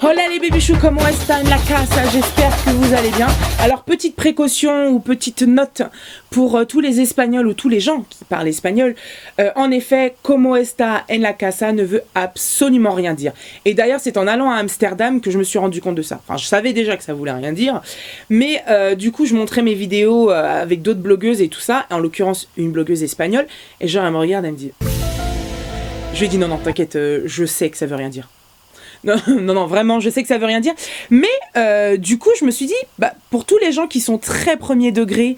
Hola les bébichous, comment está en la casa? J'espère que vous allez bien. Alors petite précaution ou petite note pour tous les Espagnols ou tous les gens qui parlent espagnol. En effet, como está en la casa ne veut absolument rien dire. Et d'ailleurs c'est en allant à Amsterdam que je me suis rendu compte de ça. Enfin je savais déjà que ça voulait rien dire. Mais du coup je montrais mes vidéos avec d'autres blogueuses et tout ça. En l'occurrence une blogueuse espagnole. Et genre elle me regarde, elle me dit... Je lui ai dit non t'inquiète, je sais que ça veut rien dire. Non, vraiment, je sais que ça veut rien dire. Mais du coup, je me suis dit, pour tous les gens qui sont très premier degré,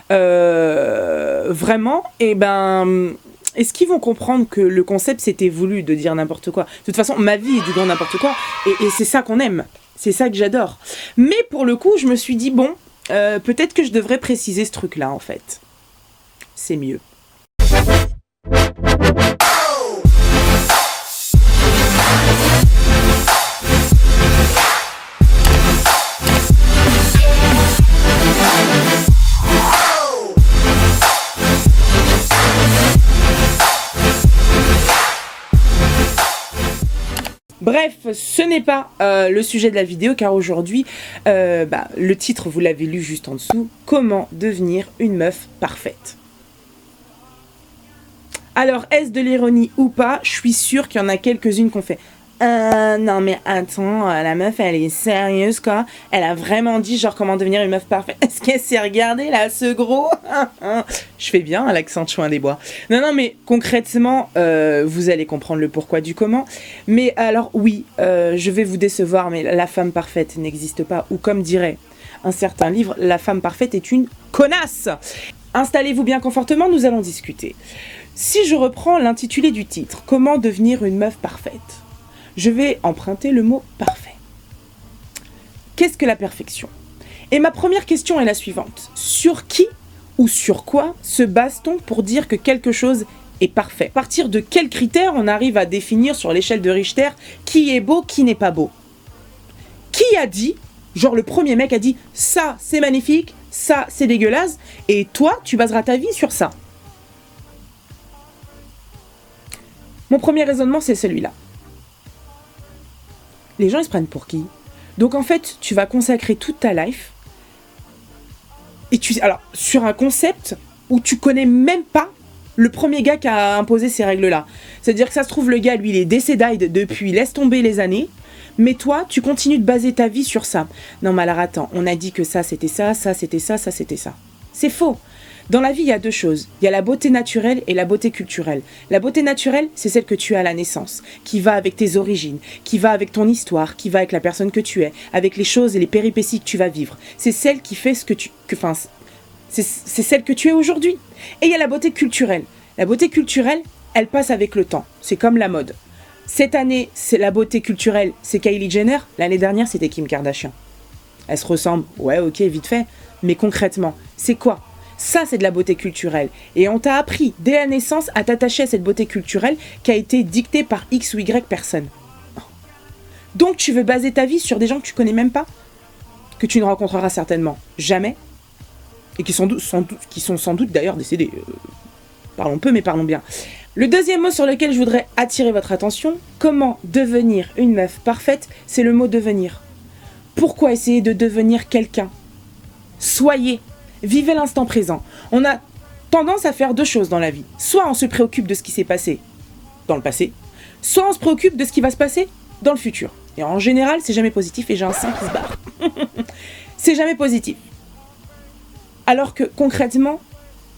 vraiment, est-ce qu'ils vont comprendre que le concept, c'était voulu de dire n'importe quoi? De toute façon, ma vie est du grand n'importe quoi. Et c'est ça qu'on aime. C'est ça que j'adore. Mais pour le coup, je me suis dit, bon, peut-être que je devrais préciser ce truc-là, en fait. C'est mieux. Bref, ce n'est pas le sujet de la vidéo car aujourd'hui, le titre vous l'avez lu juste en dessous, comment devenir une meuf parfaite. Alors, est-ce de l'ironie ou pas? Je suis sûre qu'il y en a quelques-unes qu'on fait. Non mais attends, la meuf elle est sérieuse quoi. Elle a vraiment dit genre comment devenir une meuf parfaite. Est-ce qu'elle s'est regardée là, ce gros? Je fais bien l'accent de Chouin des Bois. Non mais concrètement, vous allez comprendre le pourquoi du comment. Mais alors oui, je vais vous décevoir, mais la femme parfaite n'existe pas. Ou comme dirait un certain livre, la femme parfaite est une connasse. Installez-vous bien confortablement, nous allons discuter. Si je reprends l'intitulé du titre, comment devenir une meuf parfaite? Je vais emprunter le mot parfait. Qu'est-ce que la perfection? Et ma première question est la suivante. Sur qui ou sur quoi se base-t-on pour dire que quelque chose est parfait? À partir de quels critères on arrive à définir sur l'échelle de Richter qui est beau, qui n'est pas beau? Qui a dit, genre le premier mec a dit, ça c'est magnifique, ça c'est dégueulasse, et toi tu baseras ta vie sur ça? Mon premier raisonnement c'est celui-là. Les gens ils se prennent pour qui? Donc en fait, tu vas consacrer toute ta life et alors sur un concept où tu connais même pas le premier gars qui a imposé ces règles-là. C'est-à-dire que ça se trouve le gars lui il est décédé depuis laisse tomber les années, mais toi tu continues de baser ta vie sur ça. Non mais alors attends, on a dit que ça c'était ça, ça c'était ça, ça c'était ça. C'est faux. Dans la vie, il y a deux choses. Il y a la beauté naturelle et la beauté culturelle. La beauté naturelle, c'est celle que tu as à la naissance, qui va avec tes origines, qui va avec ton histoire, qui va avec la personne que tu es, avec les choses et les péripéties que tu vas vivre. C'est celle qui fait c'est celle que tu es aujourd'hui. Et il y a la beauté culturelle. La beauté culturelle, elle passe avec le temps. C'est comme la mode. Cette année, c'est la beauté culturelle, c'est Kylie Jenner. L'année dernière, c'était Kim Kardashian. Elles se ressemblent. Ouais, ok, vite fait. Mais concrètement, c'est quoi? Ça, c'est de la beauté culturelle. Et on t'a appris, dès la naissance, à t'attacher à cette beauté culturelle qui a été dictée par X ou Y personne. Donc, tu veux baser ta vie sur des gens que tu connais même pas? Que tu ne rencontreras certainement jamais? Et qui sont sans doute d'ailleurs décédés. Parlons peu, mais parlons bien. Le deuxième mot sur lequel je voudrais attirer votre attention, comment devenir une meuf parfaite, c'est le mot devenir. Pourquoi essayer de devenir quelqu'un? Soyez. Vivez l'instant présent. On a tendance à faire deux choses dans la vie. Soit on se préoccupe de ce qui s'est passé dans le passé, soit on se préoccupe de ce qui va se passer dans le futur. Et en général, c'est jamais positif et j'ai un sein qui se barre. C'est jamais positif. Alors que concrètement,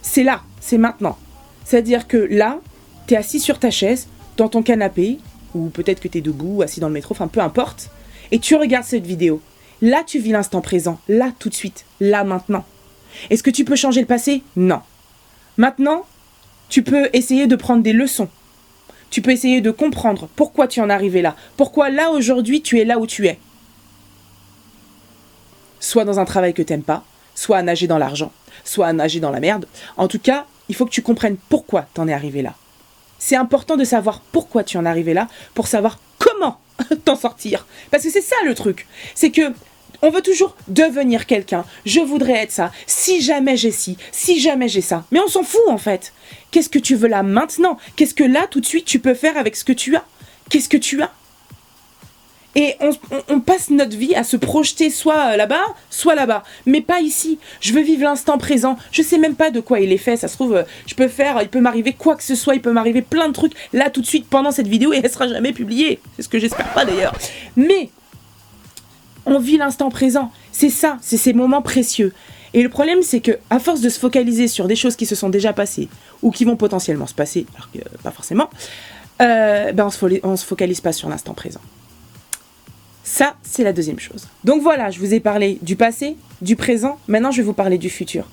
c'est là, c'est maintenant. C'est-à-dire que là, t'es assis sur ta chaise, dans ton canapé, ou peut-être que t'es debout, assis dans le métro, enfin peu importe, et tu regardes cette vidéo. Là, tu vis l'instant présent, là tout de suite, là maintenant. Est-ce que tu peux changer le passé? Non. Maintenant, tu peux essayer de prendre des leçons. Tu peux essayer de comprendre pourquoi tu en es arrivé là. Pourquoi là, aujourd'hui, tu es là où tu es. Soit dans un travail que t'aimes pas, soit à nager dans l'argent, soit à nager dans la merde. En tout cas, il faut que tu comprennes pourquoi t'en es arrivé là. C'est important de savoir pourquoi tu en es arrivé là, pour savoir comment t'en sortir. Parce que c'est ça le truc. C'est que on veut toujours devenir quelqu'un. Je voudrais être ça. Si jamais j'ai ci, si jamais j'ai ça. Mais on s'en fout en fait. Qu'est-ce que tu veux là maintenant? Qu'est-ce que là tout de suite tu peux faire avec ce que tu as? Qu'est-ce que tu as? Et on passe notre vie à se projeter soit là-bas, mais pas ici. Je veux vivre l'instant présent. Je sais même pas de quoi il est fait. Ça se trouve, il peut m'arriver quoi que ce soit, il peut m'arriver plein de trucs là tout de suite pendant cette vidéo et elle sera jamais publiée. C'est ce que j'espère pas d'ailleurs. Mais on vit l'instant présent. C'est ça, c'est ces moments précieux. Et le problème, c'est que à force de se focaliser sur des choses qui se sont déjà passées ou qui vont potentiellement se passer, alors que pas forcément, on se focalise pas sur l'instant présent. Ça, c'est la deuxième chose. Donc voilà, je vous ai parlé du passé, du présent, maintenant je vais vous parler du futur.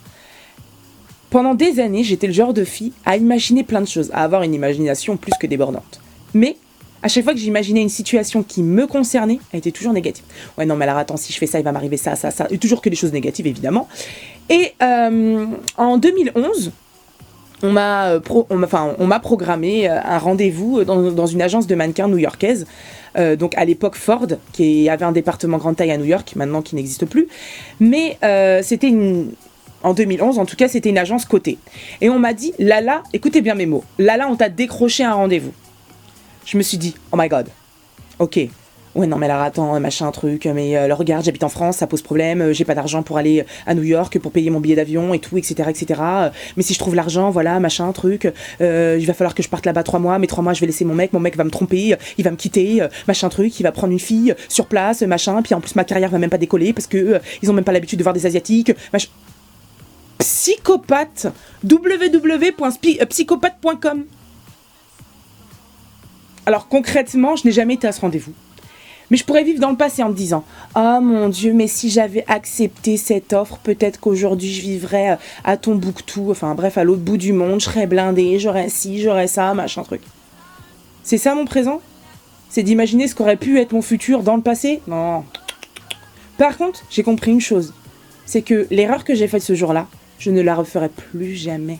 Pendant des années, j'étais le genre de fille à imaginer plein de choses, à avoir une imagination plus que débordante. Mais à chaque fois que j'imaginais une situation qui me concernait, elle était toujours négative. Ouais, non, mais alors attends, si je fais ça, il va m'arriver ça, ça, ça. Et toujours que des choses négatives, évidemment. Et en 2011, on m'a programmé un rendez-vous dans une agence de mannequins new-yorkaise, donc à l'époque Ford, qui avait un département grande taille à New York, maintenant qui n'existe plus. Mais en 2011, en tout cas, c'était une agence cotée. Et on m'a dit, Lala, écoutez bien mes mots, Lala, on t'a décroché un rendez-vous. Je me suis dit, oh my god, ok. Ouais, non, mais alors attends, machin, truc, mais regarde, j'habite en France, ça pose problème, j'ai pas d'argent pour aller à New York, pour payer mon billet d'avion et tout, etc., etc. Mais si je trouve l'argent, voilà, machin, truc, il va falloir que je parte là-bas 3 mois, mais 3 mois, je vais laisser mon mec va me tromper, il va me quitter, machin, truc, il va prendre une fille sur place, machin, puis en plus ma carrière va même pas décoller parce que ils ont même pas l'habitude de voir des Asiatiques, machin. Psychopathe, www.psychopathe.com. Alors concrètement, je n'ai jamais été à ce rendez-vous. Mais je pourrais vivre dans le passé en me disant « Oh mon Dieu, mais si j'avais accepté cette offre, peut-être qu'aujourd'hui je vivrais à Tombouctou, enfin bref, à l'autre bout du monde, je serais blindée, j'aurais ci, j'aurais ça, machin truc. » C'est ça mon présent ? C'est d'imaginer ce qu'aurait pu être mon futur dans le passé ? Non. Par contre, j'ai compris une chose. C'est que l'erreur que j'ai faite ce jour-là, je ne la referai plus jamais.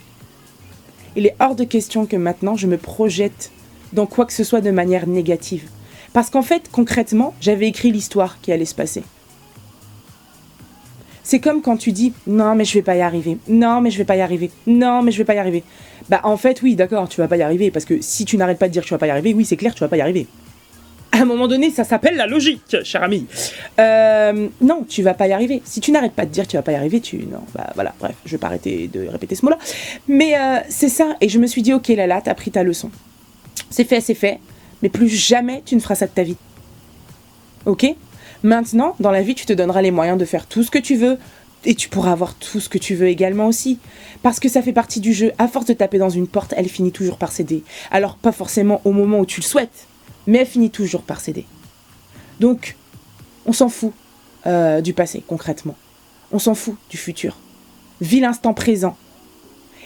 Il est hors de question que maintenant je me projette dans quoi que ce soit de manière négative. Parce qu'en fait, concrètement, j'avais écrit l'histoire qui allait se passer. C'est comme quand tu dis « Non, mais je vais pas y arriver. Non, mais je vais pas y arriver. Non, mais je vais pas y arriver. » Bah, en fait, oui, d'accord, tu vas pas y arriver. Parce que si tu n'arrêtes pas de dire que tu vas pas y arriver, oui, c'est clair, tu vas pas y arriver. À un moment donné, ça s'appelle la logique, cher ami. Non, tu vas pas y arriver. Si tu n'arrêtes pas de dire que tu vas pas y arriver, non, bah voilà, bref, je vais pas arrêter de répéter ce mot-là. Mais c'est ça. Et je me suis dit « Ok, Lala, t'as pris ta leçon. C'est fait. Mais plus jamais tu ne feras ça de ta vie. Ok ? Maintenant, dans la vie, tu te donneras les moyens de faire tout ce que tu veux et tu pourras avoir tout ce que tu veux également aussi. Parce que ça fait partie du jeu. À force de taper dans une porte, elle finit toujours par céder. Alors, pas forcément au moment où tu le souhaites, mais elle finit toujours par céder. Donc, on s'en fout du passé, concrètement. On s'en fout du futur. Vis l'instant présent.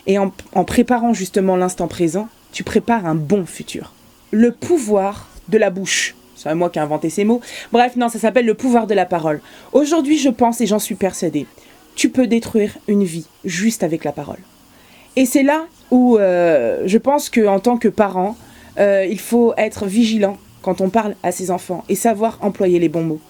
Et en préparant justement l'instant présent, tu prépares un bon futur. Le pouvoir de la bouche. C'est moi qui ai inventé ces mots. Bref, non, ça s'appelle le pouvoir de la parole. Aujourd'hui, je pense et j'en suis persuadée, tu peux détruire une vie juste avec la parole. Et c'est là où je pense qu'en tant que parent, il faut être vigilant quand on parle à ses enfants et savoir employer les bons mots.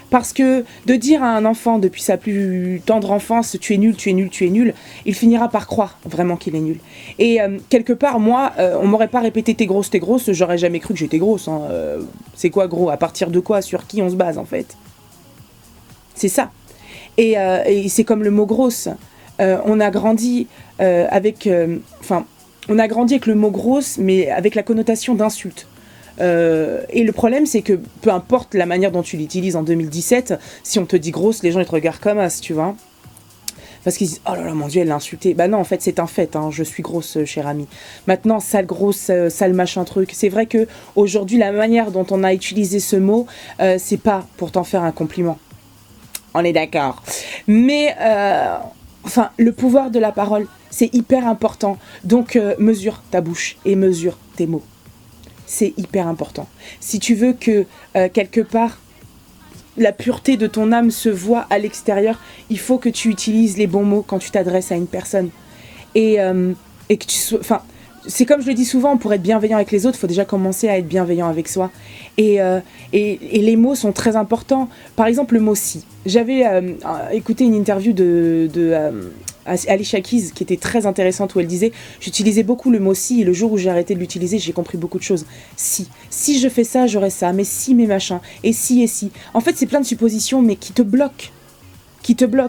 Parce que de dire à un enfant depuis sa plus tendre enfance « tu es nul, tu es nul, tu es nul », il finira par croire vraiment qu'il est nul. Et quelque part, moi, on m'aurait pas répété « t'es grosse, j'aurais jamais cru que j'étais grosse. Hein. C'est quoi gros ? À partir de quoi ? Sur qui on se base en fait ? C'est ça. Et c'est comme le mot grosse. On a grandi avec le mot grosse, mais avec la connotation d'insulte. Et le problème, c'est que peu importe la manière dont tu l'utilises en 2017, si on te dit grosse, les gens ils te regardent comme as, tu vois. Parce qu'ils disent « Oh là là, mon Dieu, elle l'a insultée. » Bah non, en fait, c'est un fait, hein, je suis grosse, cher ami. Maintenant, sale grosse, sale machin truc. C'est vrai que aujourd'hui, la manière dont on a utilisé ce mot, c'est pas pour t'en faire un compliment. On est d'accord. Mais, le pouvoir de la parole, c'est hyper important. Donc, mesure ta bouche et mesure tes mots. C'est hyper important. Si tu veux que, quelque part, la pureté de ton âme se voit à l'extérieur, il faut que tu utilises les bons mots quand tu t'adresses à une personne. Et que tu sois... c'est comme je le dis souvent, pour être bienveillant avec les autres, il faut déjà commencer à être bienveillant avec soi. Et les mots sont très importants. Par exemple, le mot « si ». J'avais écouté une interview de Alicia Keys, qui était très intéressante, où elle disait « J'utilisais beaucoup le mot si, et le jour où j'ai arrêté de l'utiliser, j'ai compris beaucoup de choses. Si je fais ça, j'aurai ça, mais si, mes machins, et si. » En fait, c'est plein de suppositions, mais qui te bloquent.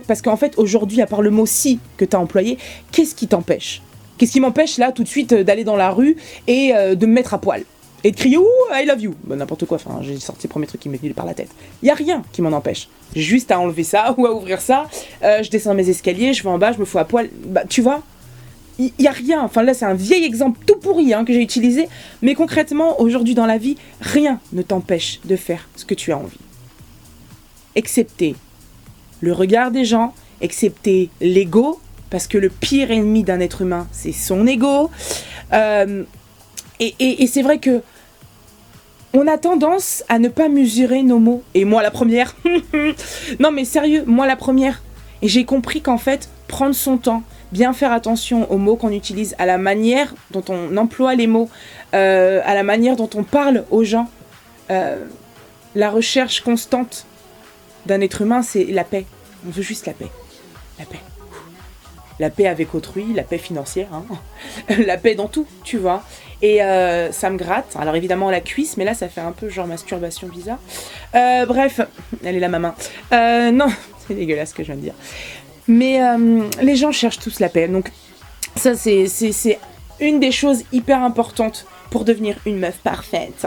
Parce qu'en fait, aujourd'hui, à part le mot « si » que tu as employé, qu'est-ce qui t'empêche ? Qu'est-ce qui m'empêche, là, tout de suite, d'aller dans la rue et de me mettre à poil ? Et de crier « Ouh, I love you !» Bah, n'importe quoi, enfin, j'ai sorti le premier truc qui m'est venu par la tête. Il n'y a rien qui m'en empêche. J'ai juste à enlever ça ou à ouvrir ça. Je descends mes escaliers, je vais en bas, je me fous à poil. Bah, tu vois, il n'y a rien. Enfin, là, c'est un vieil exemple tout pourri que j'ai utilisé. Mais concrètement, aujourd'hui dans la vie, rien ne t'empêche de faire ce que tu as envie. Excepté le regard des gens, excepté l'ego, parce que le pire ennemi d'un être humain, c'est son ego. Et c'est vrai que on a tendance à ne pas mesurer nos mots. Et moi la première. Non mais sérieux, moi la première. Et j'ai compris qu'en fait, prendre son temps, bien faire attention aux mots qu'on utilise, à la manière dont on emploie les mots, à la manière dont on parle aux gens. La recherche constante d'un être humain, c'est la paix. On veut juste la paix. La paix. La paix avec autrui, la paix financière, la paix dans tout, tu vois. Et ça me gratte. Alors évidemment la cuisse, mais là ça fait un peu genre masturbation bizarre. Bref, elle est là ma main. Non, c'est dégueulasse ce que je viens de dire. Mais les gens cherchent tous la paix. Donc ça c'est une des choses hyper importantes pour devenir une meuf parfaite.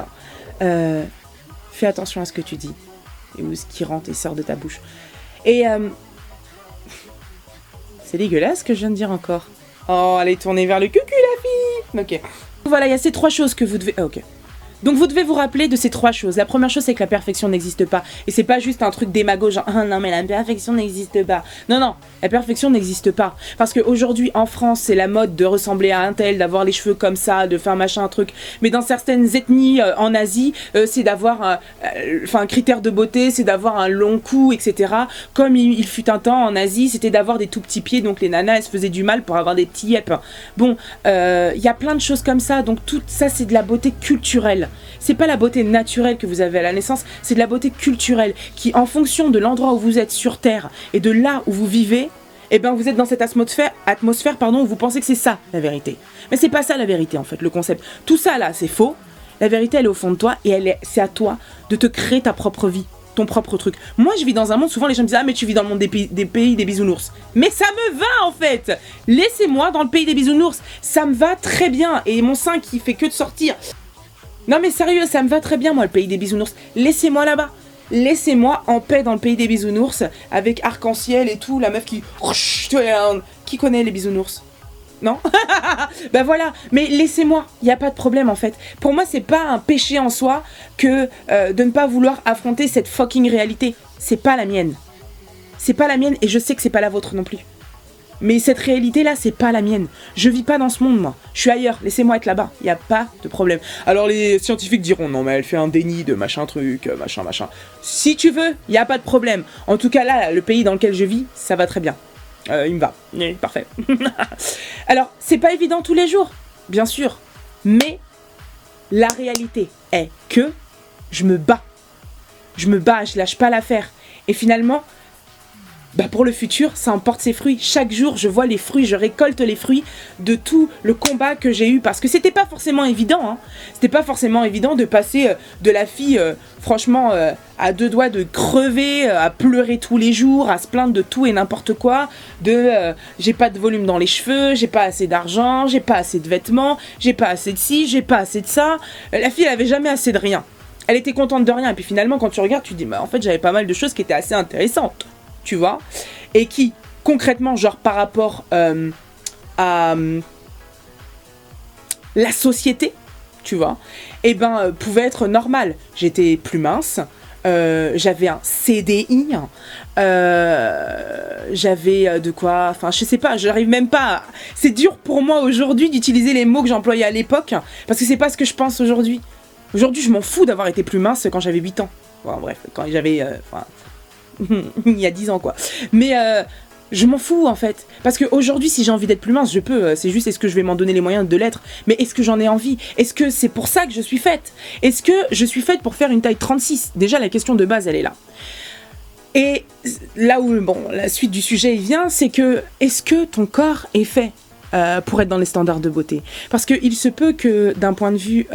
Fais attention à ce que tu dis. Et où ce qui rentre et sort de ta bouche. Et c'est dégueulasse ce que je viens de dire encore. Oh, elle est tournée vers le cucu la fille. Ok. Voilà, il y a ces 3 choses que vous devez... Ah, ok. Donc vous devez vous rappeler de ces 3 choses. La première chose, c'est que la perfection n'existe pas. Et c'est pas juste un truc démago, genre « Ah non, mais la perfection n'existe pas. » Non, la perfection n'existe pas. Parce qu'aujourd'hui, en France, c'est la mode de ressembler à un tel, d'avoir les cheveux comme ça, de faire machin, un truc. Mais dans certaines ethnies en Asie, c'est d'avoir... un critère de beauté, c'est d'avoir un long cou, etc. Comme il fut un temps en Asie, c'était d'avoir des tout petits pieds. Donc les nanas, elles se faisaient du mal pour avoir des petits yep. Bon, il y a plein de choses comme ça. Donc tout ça, c'est de la beauté culturelle. C'est pas la beauté naturelle que vous avez à la naissance, c'est de la beauté culturelle qui, en fonction de l'endroit où vous êtes sur Terre et de là où vous vivez, eh ben vous êtes dans cette atmosphère où vous pensez que c'est ça la vérité. Mais c'est pas ça la vérité en fait, le concept. Tout ça là, c'est faux. La vérité, elle est au fond de toi et c'est à toi de te créer ta propre vie, ton propre truc. Moi, je vis dans un monde, souvent les gens me disent « Ah mais tu vis dans le monde des pays des bisounours. » Mais ça me va en fait. Laissez-moi dans le pays des bisounours. Ça me va très bien et mon sein qui fait que de sortir. Non mais sérieux, ça me va très bien moi le pays des bisounours. Laissez-moi là-bas. Laissez-moi en paix dans le pays des bisounours avec arc-en-ciel et tout, la meuf qui... Qui connaît les bisounours? Non? Bah voilà, mais laissez-moi, il n'y a pas de problème en fait. Pour moi, c'est pas un péché en soi que de ne pas vouloir affronter cette fucking réalité. C'est pas la mienne. C'est pas la mienne et je sais que c'est pas la vôtre non plus. Mais cette réalité-là, c'est pas la mienne. Je vis pas dans ce monde, moi. Je suis ailleurs. Laissez-moi être là-bas. Il y a pas de problème. Alors les scientifiques diront non, mais elle fait un déni de machin truc, machin. Si tu veux, il y a pas de problème. En tout cas, là, le pays dans lequel je vis, ça va très bien. Il me va. Parfait. Alors, c'est pas évident tous les jours, bien sûr. Mais la réalité est que je me bats. Je lâche pas l'affaire. Et finalement... Bah pour le futur, ça en porte ses fruits. Chaque jour, je vois les fruits, je récolte les fruits de tout le combat que j'ai eu. Parce que c'était pas forcément évident. C'était pas forcément évident de passer de la fille, franchement, à 2 doigts de crever, à pleurer tous les jours, à se plaindre de tout et n'importe quoi. J'ai pas de volume dans les cheveux, j'ai pas assez d'argent, j'ai pas assez de vêtements, j'ai pas assez de ci, j'ai pas assez de ça. La fille, elle avait jamais assez de rien. Elle était contente de rien. Et puis finalement, quand tu regardes, tu te dis, bah en fait, j'avais pas mal de choses qui étaient assez intéressantes. Tu vois, et qui, concrètement, genre par rapport à la société, tu vois, eh ben, pouvait être normal. J'étais plus mince, j'avais un CDI, j'avais de quoi, enfin, je sais pas, j'arrive même pas, c'est dur pour moi aujourd'hui d'utiliser les mots que j'employais à l'époque, parce que c'est pas ce que je pense aujourd'hui. Aujourd'hui, je m'en fous d'avoir été plus mince quand j'avais 8 ans. Bon, bref, quand j'avais... il y a 10 ans quoi. Mais je m'en fous en fait. Parce qu'aujourd'hui si j'ai envie d'être plus mince, je peux. C'est juste est-ce que je vais m'en donner les moyens de l'être. Mais est-ce que j'en ai envie? Est-ce que c'est pour ça que je suis faite? Est-ce que je suis faite pour faire une taille 36? Déjà la question de base elle est là. Et là où, bon, la suite du sujet il vient, c'est que, est-ce que ton corps est fait pour être dans les standards de beauté? Parce qu'il se peut que, d'un point de vue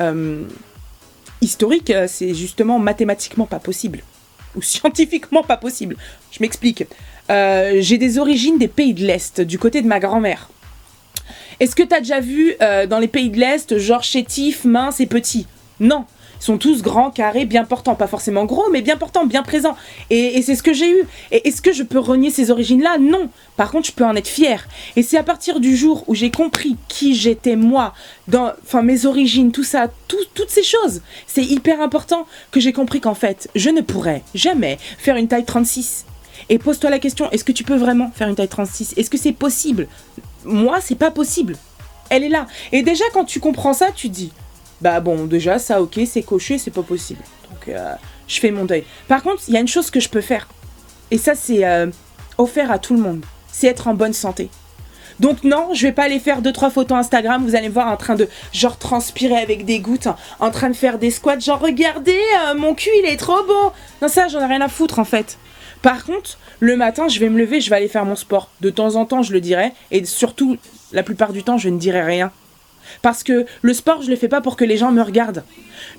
historique, c'est justement mathématiquement pas possible. Ou scientifiquement pas possible. Je m'explique. J'ai des origines des pays de l'Est, du côté de ma grand-mère. Est-ce que t'as déjà vu dans les pays de l'Est, genre chétif, mince et petit? Non. Ils sont tous grands, carrés, bien portants. Pas forcément gros, mais bien portants, bien présents. Et c'est ce que j'ai eu. Et est-ce que je peux renier ces origines-là? Non. Par contre, je peux en être fière. Et c'est à partir du jour où j'ai compris qui j'étais moi, enfin mes origines, tout ça, toutes ces choses. C'est hyper important que j'ai compris qu'en fait, je ne pourrais jamais faire une taille 36. Et pose-toi la question, est-ce que tu peux vraiment faire une taille 36? Est-ce que c'est possible? Moi, c'est pas possible. Elle est là. Et déjà, quand tu comprends ça, tu te dis... Bah bon, déjà, ça, ok, c'est coché, c'est pas possible. Donc, je fais mon deuil. Par contre, il y a une chose que je peux faire. Et ça, c'est offert à tout le monde. C'est être en bonne santé. Donc non, je vais pas aller faire 2-3 photos Instagram. Vous allez me voir en train de, genre, transpirer avec des gouttes. En train de faire des squats. Genre, regardez, mon cul, il est trop beau. Non, ça, j'en ai rien à foutre, en fait. Par contre, le matin, je vais me lever, je vais aller faire mon sport. De temps en temps, je le dirai. Et surtout, la plupart du temps, je ne dirai rien. Parce que le sport, je le fais pas pour que les gens me regardent.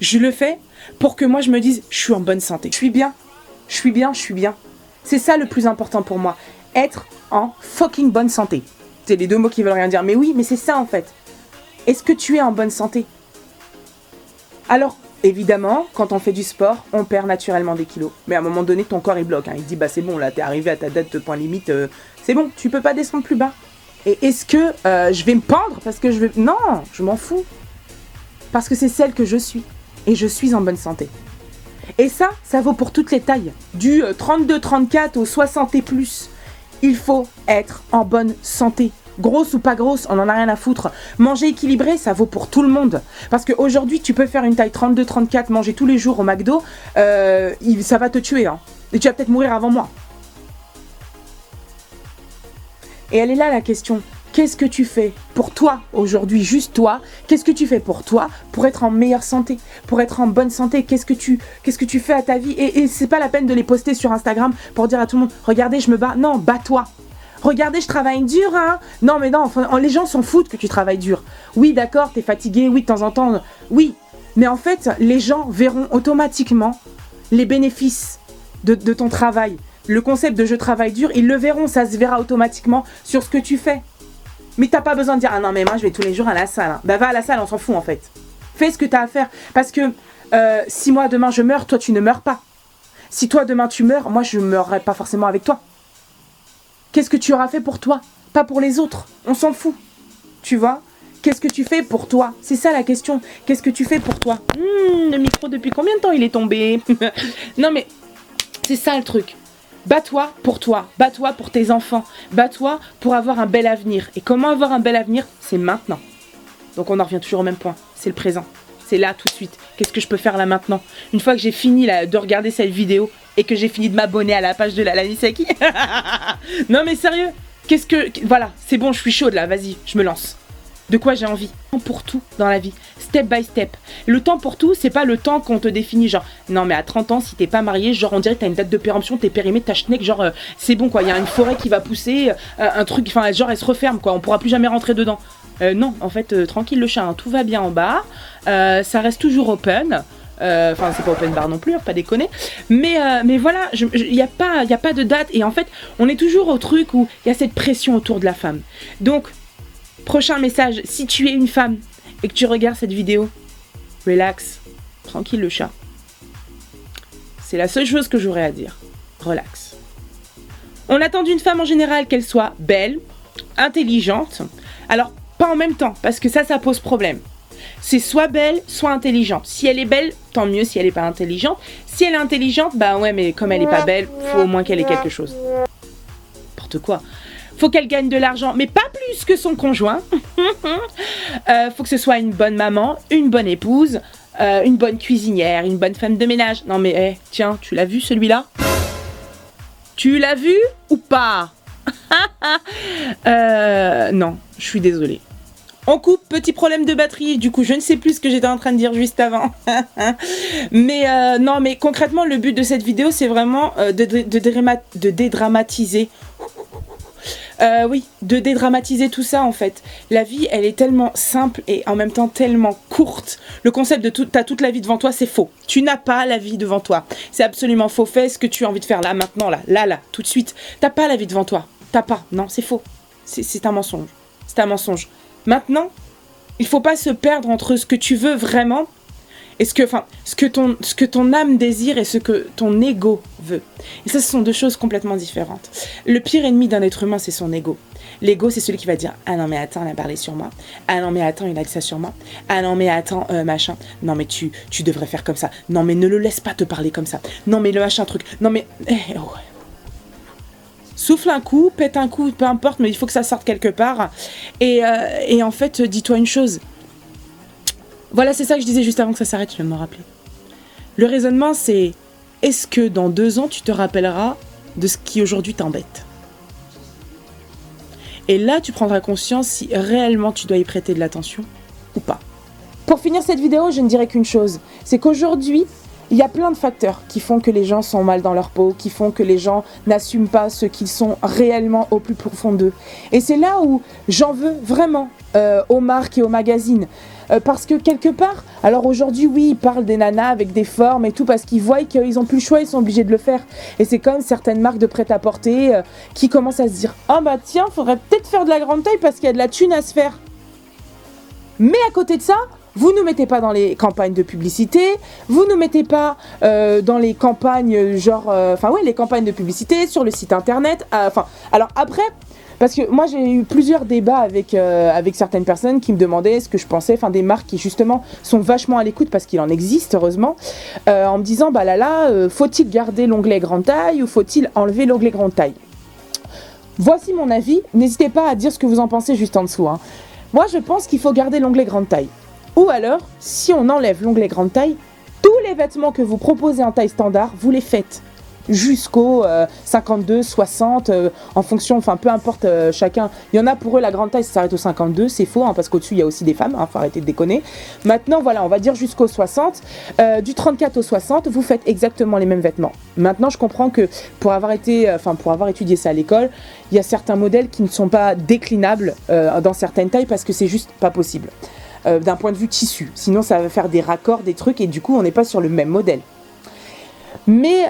Je le fais pour que moi, je me dise, je suis en bonne santé. Je suis bien. Je suis bien, je suis bien. C'est ça le plus important pour moi. Être en fucking bonne santé. C'est les deux mots qui veulent rien dire. Mais oui, mais c'est ça en fait. Est-ce que tu es en bonne santé? Alors, évidemment, quand on fait du sport, on perd naturellement des kilos. Mais à un moment donné, ton corps, il bloque. Hein. Il dit, bah c'est bon, là, t'es arrivé à ta date de point limite. C'est bon, tu peux pas descendre plus bas. Et est-ce que je vais me pendre parce que je vais... Non, je m'en fous. Parce que c'est celle que je suis. Et je suis en bonne santé. Et ça vaut pour toutes les tailles. Du 32-34 au 60 et plus. Il faut être en bonne santé. Grosse ou pas grosse, on en a rien à foutre. Manger équilibré, ça vaut pour tout le monde. Parce qu'aujourd'hui, tu peux faire une taille 32-34, manger tous les jours au McDo, ça va te tuer. Hein. Et tu vas peut-être mourir avant moi. Et elle est là la question. Qu'est-ce que tu fais pour toi aujourd'hui, juste toi? Qu'est-ce que tu fais pour toi pour être en meilleure santé, pour être en bonne santé? Qu'est-ce que tu fais à ta vie? Et c'est pas la peine de les poster sur Instagram pour dire à tout le monde, regardez, je me bats. Non, bats-toi. Regardez, je travaille dur, hein. Non, mais non, enfin, les gens s'en foutent que tu travailles dur. Oui, d'accord, t'es fatigué, oui, de temps en temps, oui. Mais en fait, les gens verront automatiquement les bénéfices de ton travail. Le concept de je travaille dur, ils le verront, ça se verra automatiquement sur ce que tu fais. Mais t'as pas besoin de dire, ah non, mais moi je vais tous les jours à la salle. Hein. Bah va à la salle, on s'en fout en fait. Fais ce que t'as à faire. Parce que si moi demain je meurs, toi tu ne meurs pas. Si toi demain tu meurs, moi je mourrai pas forcément avec toi. Qu'est-ce que tu auras fait pour toi? Pas pour les autres. On s'en fout. Tu vois? Qu'est-ce que tu fais pour toi? C'est ça la question. Qu'est-ce que tu fais pour toi? Le micro, depuis combien de temps il est tombé? Non mais, c'est ça le truc. Bats-toi pour toi, bats-toi pour tes enfants, bats-toi pour avoir un bel avenir. Et comment avoir un bel avenir? C'est maintenant. Donc on en revient toujours au même point, c'est le présent. C'est là tout de suite. Qu'est-ce que je peux faire là maintenant? Une fois que j'ai fini là, de regarder cette vidéo et que j'ai fini de m'abonner à la page de la Lanisaki. Non mais sérieux, voilà, c'est bon, je suis chaude là, vas-y, je me lance. De quoi j'ai envie? Pour tout dans la vie, step by step. Le temps pour tout, c'est pas le temps qu'on te définit, genre, non mais à 30 ans, si t'es pas marié, genre on dirait que t'as une date de péremption, t'es périmé, t'as schneck, genre, c'est bon quoi, il y a une forêt qui va pousser, un truc, enfin, genre elle se referme quoi, on pourra plus jamais rentrer dedans. Non, en fait, tranquille le chat, hein, tout va bien en bas, ça reste toujours open. Enfin, c'est pas open bar non plus, pas déconner. Mais voilà, il n'y a pas de date. Et en fait, on est toujours au truc où il y a cette pression autour de la femme. Donc, prochain message, si tu es une femme et que tu regardes cette vidéo, relax, tranquille le chat. C'est la seule chose que j'aurais à dire. Relax. On attend d'une femme en général qu'elle soit belle, intelligente. Alors, pas en même temps, parce que ça pose problème. C'est soit belle, soit intelligente. Si elle est belle, tant mieux. Si elle n'est pas intelligente. Si elle est intelligente, bah ouais, mais comme elle n'est pas belle, faut au moins qu'elle ait quelque chose. N'importe quoi. Faut qu'elle gagne de l'argent, mais pas plus que son conjoint. Faut que ce soit une bonne maman, une bonne épouse, une bonne cuisinière, une bonne femme de ménage. Non mais, tiens, tu l'as vu celui-là? Tu l'as vu ou pas? Non, je suis désolée. On coupe, petit problème de batterie, du coup je ne sais plus ce que j'étais en train de dire juste avant. Mais non, mais concrètement le but de cette vidéo c'est vraiment de dédramatiser. Oui, de dédramatiser tout ça en fait. La vie elle est tellement simple et en même temps tellement courte. Le concept de t'as toute la vie devant toi c'est faux. Tu n'as pas la vie devant toi. C'est absolument faux. Fais ce que tu as envie de faire là, maintenant, là, tout de suite. T'as pas la vie devant toi. T'as pas. Non, c'est faux. C'est un mensonge. C'est un mensonge. Maintenant, il faut pas se perdre entre ce que tu veux vraiment et ce que ton âme désire et ce que ton ego veut. Et ça, ce sont deux choses complètement différentes. Le pire ennemi d'un être humain, c'est son ego. L'ego, c'est celui qui va dire « Ah non, mais attends, il a parlé sur moi. Ah non, mais attends, il a dit ça sur moi. Ah non, mais attends, machin. Non, mais tu devrais faire comme ça. Non, mais ne le laisse pas te parler comme ça. Non, mais le machin truc. Non, mais... oh. Souffle un coup, pète un coup, peu importe, mais il faut que ça sorte quelque part. Et en fait, dis-toi une chose. Voilà, c'est ça que je disais juste avant que ça s'arrête, je viens de me rappeler. Le raisonnement, c'est est-ce que dans 2 ans, tu te rappelleras de ce qui aujourd'hui t'embête? Et là, tu prendras conscience si réellement tu dois y prêter de l'attention ou pas. Pour finir cette vidéo, je ne dirais qu'une chose. C'est qu'aujourd'hui, il y a plein de facteurs qui font que les gens sont mal dans leur peau, qui font que les gens n'assument pas ce qu'ils sont réellement au plus profond d'eux. Et c'est là où j'en veux vraiment aux marques et aux magazines. Parce que quelque part, alors aujourd'hui oui, ils parlent des nanas avec des formes et tout parce qu'ils voient qu'ils n'ont plus le choix, ils sont obligés de le faire. Et c'est comme certaines marques de prêt-à-porter qui commencent à se dire « Ah bah tiens, faudrait peut-être faire de la grande taille parce qu'il y a de la thune à se faire. » Mais à côté de ça, vous ne nous mettez pas dans les campagnes de publicité, vous ne nous mettez pas dans les campagnes genre... les campagnes de publicité sur le site internet. Alors après... Parce que moi j'ai eu plusieurs débats avec certaines personnes qui me demandaient ce que je pensais, des marques qui justement sont vachement à l'écoute parce qu'il en existe heureusement, en me disant faut-il garder l'onglet grande taille ou faut-il enlever l'onglet grande taille? Voici mon avis, n'hésitez pas à dire ce que vous en pensez juste en dessous. Moi je pense qu'il faut garder l'onglet grande taille. Ou alors, si on enlève l'onglet grande taille, tous les vêtements que vous proposez en taille standard, vous les faites. Jusqu'au 52, 60, en fonction, peu importe chacun. Il y en a pour eux, la grande taille, ça s'arrête au 52, c'est faux, parce qu'au-dessus, il y a aussi des femmes, faut arrêter de déconner. Maintenant, voilà, on va dire jusqu'au 60. Du 34 au 60, vous faites exactement les mêmes vêtements. Maintenant, je comprends que pour avoir étudié ça à l'école, il y a certains modèles qui ne sont pas déclinables dans certaines tailles parce que c'est juste pas possible. D'un point de vue tissu. Sinon, ça va faire des raccords, des trucs, et du coup, on n'est pas sur le même modèle. Mais,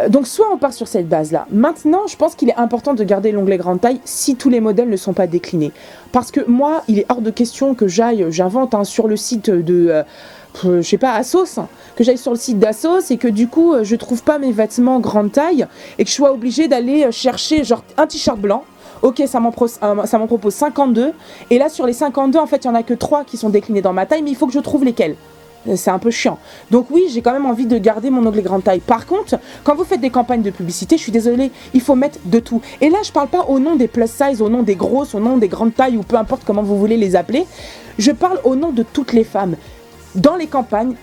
donc soit on part sur cette base-là. Maintenant, je pense qu'il est important de garder l'onglet grande taille si tous les modèles ne sont pas déclinés. Parce que moi, il est hors de question que j'invente sur le site de... je sais pas, Asos, que j'aille sur le site d'Asos et que du coup, je trouve pas mes vêtements grande taille et que je sois obligée d'aller chercher genre un t-shirt blanc. Ok, ça m'en propose 52. Et là, sur les 52, en fait, il n'y en a que 3 qui sont déclinés dans ma taille, mais il faut que je trouve lesquels. C'est un peu chiant. Donc oui, j'ai quand même envie de garder mon onglet grande taille. Par contre, quand vous faites des campagnes de publicité, je suis désolée, il faut mettre de tout. Et là, je parle pas au nom des plus size, au nom des grosses, au nom des grandes tailles, ou peu importe comment vous voulez les appeler. Je parle au nom de toutes les femmes. Dans les campagnes,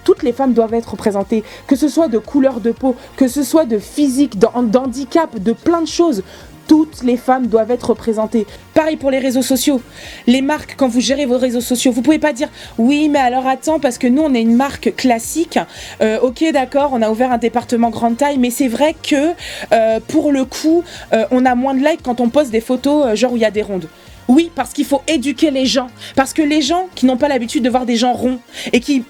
toutes les femmes doivent être représentées, que ce soit de couleur de peau, que ce soit de physique, d'handicap, de plein de choses. Toutes les femmes doivent être représentées. Pareil pour les réseaux sociaux. Les marques, quand vous gérez vos réseaux sociaux, vous pouvez pas dire « Oui, mais alors attends, parce que nous, on est une marque classique. Ok, d'accord, on a ouvert un département grande taille, mais c'est vrai que, pour le coup, on a moins de likes quand on poste des photos genre où il y a des rondes. » Oui, parce qu'il faut éduquer les gens. Parce que les gens qui n'ont pas l'habitude de voir des gens ronds et qui,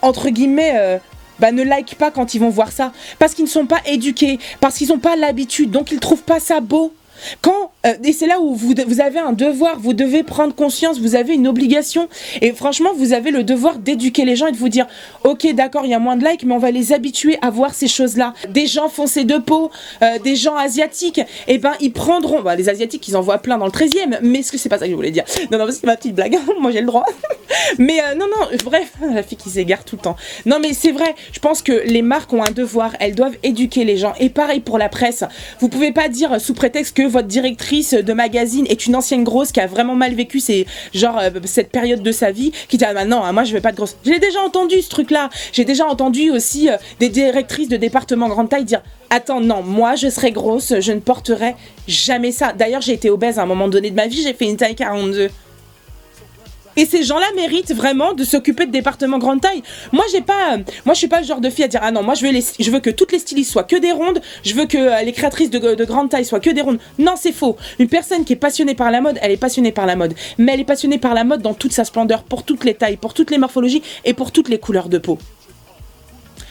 entre guillemets... ne like pas quand ils vont voir ça, parce qu'ils ne sont pas éduqués, parce qu'ils n'ont pas l'habitude, donc ils ne trouvent pas ça beau. Et c'est là où vous avez un devoir, vous devez prendre conscience, vous avez une obligation, et franchement vous avez le devoir d'éduquer les gens et de vous dire ok d'accord il y a moins de likes mais on va les habituer à voir ces choses là. Des gens foncés de peau, des gens asiatiques, et ils prendront, les asiatiques ils en voient plein dans le 13e, mais est-ce que c'est pas ça que je voulais dire? Non c'est ma petite blague, moi j'ai le droit. Mais non bref, la fille qui s'égare tout le temps. Non mais c'est vrai, je pense que les marques ont un devoir, elles doivent éduquer les gens, et pareil pour la presse. Vous pouvez pas dire sous prétexte que votre directrice directrice de magazine est une ancienne grosse qui a vraiment mal vécu cette période de sa vie, qui dit ah non, moi je veux pas de grosse. J'ai déjà entendu ce truc-là. J'ai déjà entendu aussi des directrices de département grande taille dire attends, non, moi je serai grosse, je ne porterai jamais ça. D'ailleurs, j'ai été obèse à un moment donné de ma vie, j'ai fait une taille 42. Et ces gens-là méritent vraiment de s'occuper de départements grande taille. Moi, je suis pas le genre de fille à dire ah non, moi je veux que toutes les stylistes soient que des rondes, je veux que les créatrices de grande taille soient que des rondes. Non, c'est faux. Une personne qui est passionnée par la mode, elle est passionnée par la mode. Mais elle est passionnée par la mode dans toute sa splendeur, pour toutes les tailles, pour toutes les morphologies et pour toutes les couleurs de peau.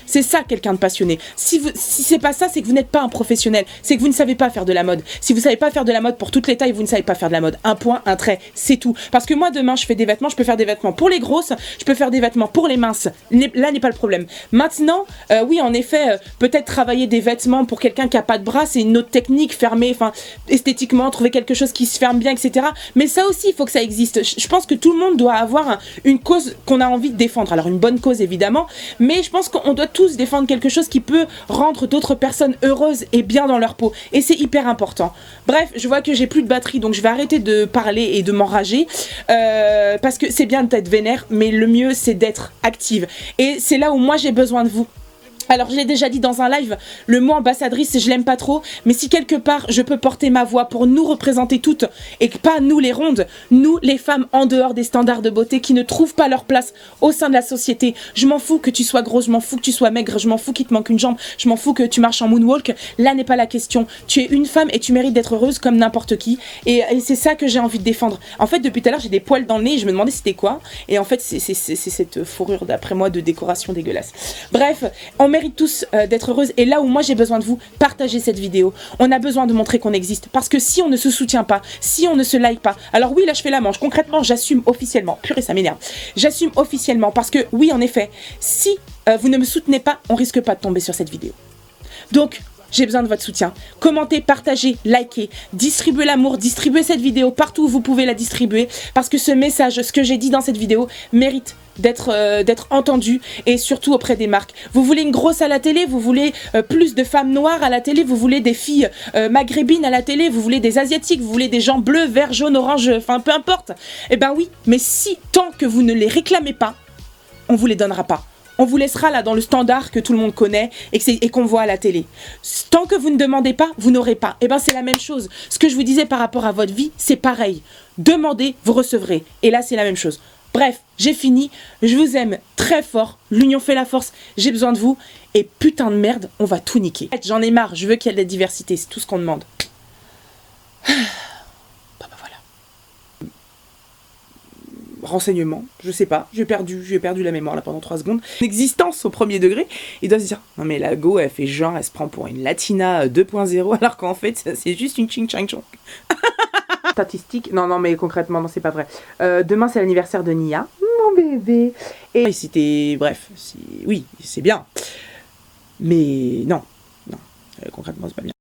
C'est ça, quelqu'un de passionné. Si c'est pas ça, c'est que vous n'êtes pas un professionnel. C'est que vous ne savez pas faire de la mode. Si vous savez pas faire de la mode pour toutes les tailles, vous ne savez pas faire de la mode. Un point, un trait, c'est tout. Parce que moi, demain, je fais des vêtements. Je peux faire des vêtements pour les grosses. Je peux faire des vêtements pour les minces. Là n'est pas le problème. Maintenant, oui, en effet, peut-être travailler des vêtements pour quelqu'un qui a pas de bras, c'est une autre technique, fermer, enfin, esthétiquement, trouver quelque chose qui se ferme bien, etc. Mais ça aussi, il faut que ça existe. Je pense que tout le monde doit avoir une cause qu'on a envie de défendre. Alors, une bonne cause, évidemment. Mais je pense qu'on doit tous défendre quelque chose qui peut rendre d'autres personnes heureuses et bien dans leur peau. Et c'est hyper important. Bref, je vois que j'ai plus de batterie, donc je vais arrêter de parler et de m'enrager. Parce que c'est bien d'être vénère, mais le mieux, c'est d'être active. Et c'est là où moi, j'ai besoin de vous. Alors, je l'ai déjà dit dans un live, le mot ambassadrice, je l'aime pas trop, mais si quelque part, je peux porter ma voix pour nous représenter toutes, et pas nous les rondes, nous les femmes en dehors des standards de beauté qui ne trouvent pas leur place au sein de la société. Je m'en fous que tu sois grosse, je m'en fous que tu sois maigre, je m'en fous qu'il te manque une jambe, je m'en fous que tu marches en moonwalk. Là n'est pas la question. Tu es une femme et tu mérites d'être heureuse comme n'importe qui. Et c'est ça que j'ai envie de défendre. En fait, depuis tout à l'heure, j'ai des poils dans le nez et je me demandais c'était quoi. Et en fait, c'est cette fourrure, d'après moi, de décoration dégueulasse. Bref, on mérite tous d'être heureuses. Et là où moi j'ai besoin de vous, partagez cette vidéo. On a besoin de montrer qu'on existe. Parce que si on ne se soutient pas, si on ne se like pas, alors oui, là je fais la manche. Concrètement, j'assume officiellement. Purée, ça m'énerve. J'assume officiellement parce que oui, en effet, si vous ne me soutenez pas, on risque pas de tomber sur cette vidéo. Donc, j'ai besoin de votre soutien. Commentez, partagez, likez, distribuez l'amour, distribuez cette vidéo partout où vous pouvez la distribuer. Parce que ce message, ce que j'ai dit dans cette vidéo, mérite d'être entendu et surtout auprès des marques. Vous voulez une grosse à la télé, vous voulez plus de femmes noires à la télé, vous voulez des filles maghrébines à la télé, vous voulez des asiatiques, vous voulez des gens bleus, verts, jaunes, orange, enfin peu importe. Eh ben oui, mais si tant que vous ne les réclamez pas, on vous les donnera pas. On vous laissera là dans le standard que tout le monde connaît et qu'on voit à la télé. Tant que vous ne demandez pas, vous n'aurez pas. Et ben c'est la même chose. Ce que je vous disais par rapport à votre vie, c'est pareil. Demandez, vous recevrez. Et là c'est la même chose. Bref, j'ai fini. Je vous aime très fort. L'union fait la force. J'ai besoin de vous. Et putain de merde, on va tout niquer. J'en ai marre. Je veux qu'il y ait de la diversité. C'est tout ce qu'on demande. Bah voilà. Renseignement, je sais pas, j'ai perdu la mémoire là pendant 3 secondes. L'existence au premier degré, il doit se dire non mais la go elle fait genre, elle se prend pour une Latina 2.0 alors qu'en fait c'est juste une ching chang chong. Statistique, non mais concrètement non c'est pas vrai. Demain c'est l'anniversaire de Nia, mon bébé. Et c'était, bref, oui c'est bien, mais non, concrètement c'est pas bien.